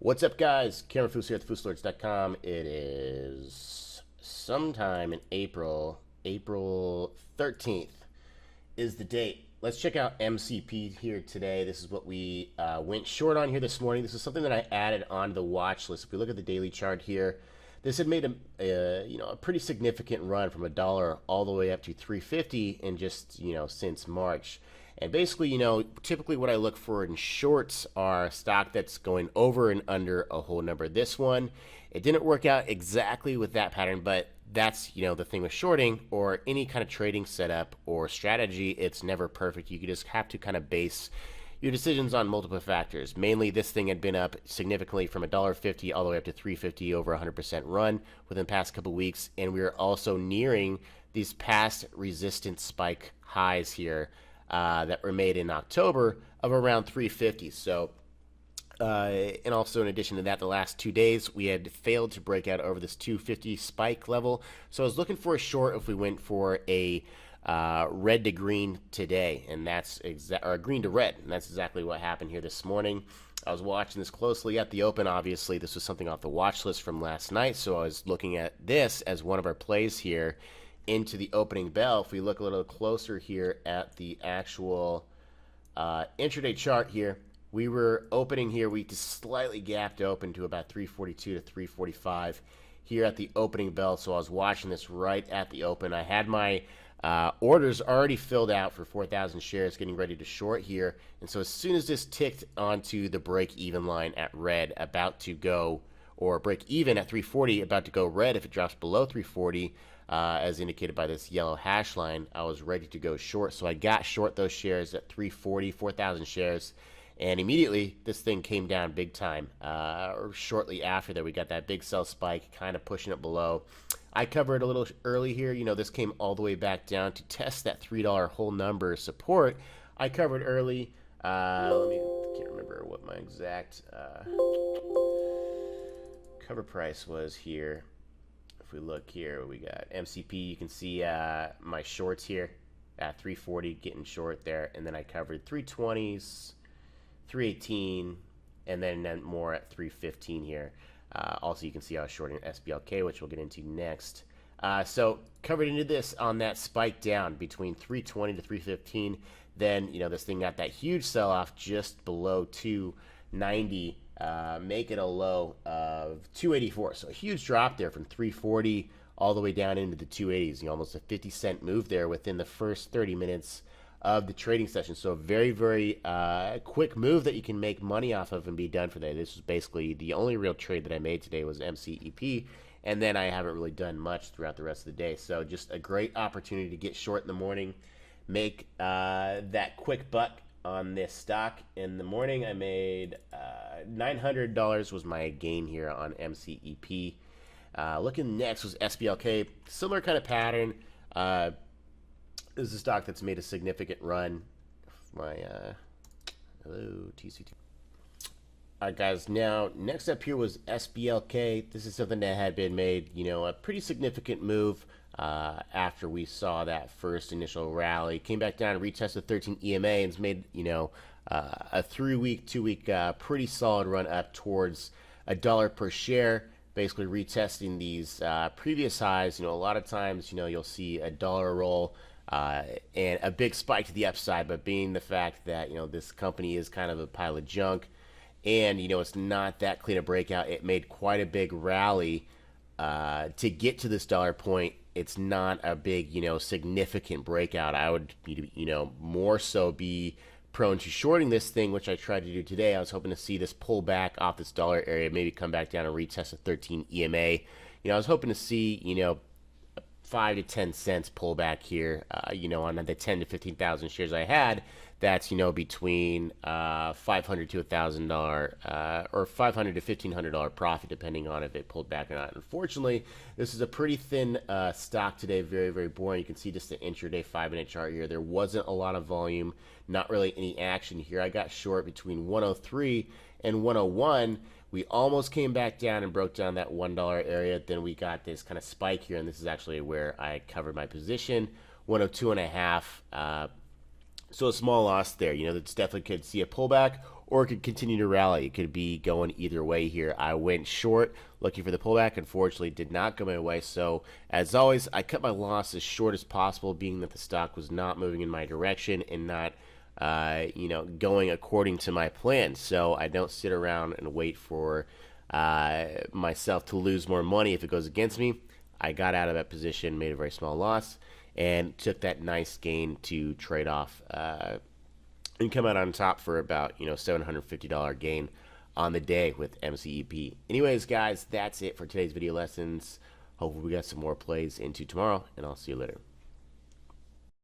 What's up, guys? Cameron Fous here at theFousAlerts.com. It is sometime in April. April 13th is the date. Let's check out MCP here today. This is what we went short on here this morning. This is something that I added onto the watch list. If we look at the daily chart here, this had made a pretty significant run from $1 all the way up to 350 in just since March. And basically, typically what I look for in shorts are stock that's going over and under a whole number. This one, it didn't work out exactly with that pattern, but that's, the thing with shorting or any kind of trading setup or strategy. It's never perfect. You just have to kind of base your decisions on multiple factors. Mainly, this thing had been up significantly from $1.50 all the way up to $3.50, over 100% run within the past couple weeks. And we are also nearing these past resistance spike highs here that were made in October of around 350. So, and also in addition to that, the last 2 days we had failed to break out over this 250 spike level. So I was looking for a short if we went for a red to green today, and that's or green to red, and that's exactly what happened here this morning. I was watching this closely at the open. Obviously, this was something off the watch list from last night, so I was looking at this as one of our plays here into the opening bell. If we look a little closer here at the actual intraday chart here, we were opening here. We just slightly gapped open to about 342 to 345 here at the opening bell. So I was watching this right at the open. I had my orders already filled out for 4,000 shares, getting ready to short here. And so as soon as this ticked onto the break-even line at red, about to go, or break even at 340, about to go red if it drops below 340, as indicated by this yellow hash line, I was ready to go short. So I got short those shares at 340, 4,000 shares. And immediately, this thing came down big time. Or shortly after that, we got that big sell spike, kind of pushing it below. I covered a little early here. This came all the way back down to test that $3 whole number support. I covered early. Can't remember what my exact cover price was here. If we look here, we got MCP. You can see my shorts here at 340, getting short there. And then I covered 320s. 318, and then more at 315 here. Also, you can see I was shorting SBLK, which we'll get into next. So covered into this on that spike down between 320 to 315. Then, this thing got that huge sell-off just below 290, make it a low of 284. So a huge drop there from 340 all the way down into the 280s. Almost a 50-cent move there within the first 30 minutes of the trading session. So a very, very quick move that you can make money off of and be done for the day. This was basically the only real trade that I made today was MCEP, and then I haven't really done much throughout the rest of the day. So just a great opportunity to get short in the morning, make that quick buck on this stock. In the morning, I made $900 was my gain here on MCEP. Looking next was SBLK, similar kind of pattern. This is a stock that's made a significant run. My hello TC2. All right, guys. Now, next up here was SBLK. This is something that had been made, a pretty significant move after we saw that first initial rally. Came back down, retested 13 EMA, and has made, a 3-week, 2-week, pretty solid run up towards $1 per share. Basically retesting these previous highs. A lot of times, you'll see a dollar roll. And a big spike to the upside, but being the fact that, this company is kind of a pile of junk and, it's not that clean a breakout, it made quite a big rally to get to this dollar point. It's not a big, significant breakout. I would, more so be prone to shorting this thing, which I tried to do today. I was hoping to see this pull back off this dollar area, maybe come back down and retest a 13 EMA. I was hoping to see, 5 to 10 cents pullback here, on the 10 to 15,000 shares I had. That's, between $500 to $1,000 or $500 to $1,500 profit, depending on if it pulled back or not. Unfortunately, this is a pretty thin stock today, very, very boring. You can see just the intraday 5-minute chart here. There wasn't a lot of volume, not really any action here. I got short between 103 and 101. We almost came back down and broke down that $1 area. Then we got this kind of spike here, and this is actually where I covered my position, 102.5. So a small loss there. You know, that's definitely could see a pullback or it could continue to rally. It could be going either way here. I went short looking for the pullback. Unfortunately, did not go my way. So as always, I cut my loss as short as possible, being that the stock was not moving in my direction and not you know, going according to my plan. So I don't sit around and wait for myself to lose more money if it goes against me. I got out of that position, made a very small loss, and took that nice gain to trade off and come out on top for about, you know, $750 gain on the day with MCEP. Anyways, guys, that's it for today's video lessons. Hopefully we got some more plays into tomorrow, and I'll see you later.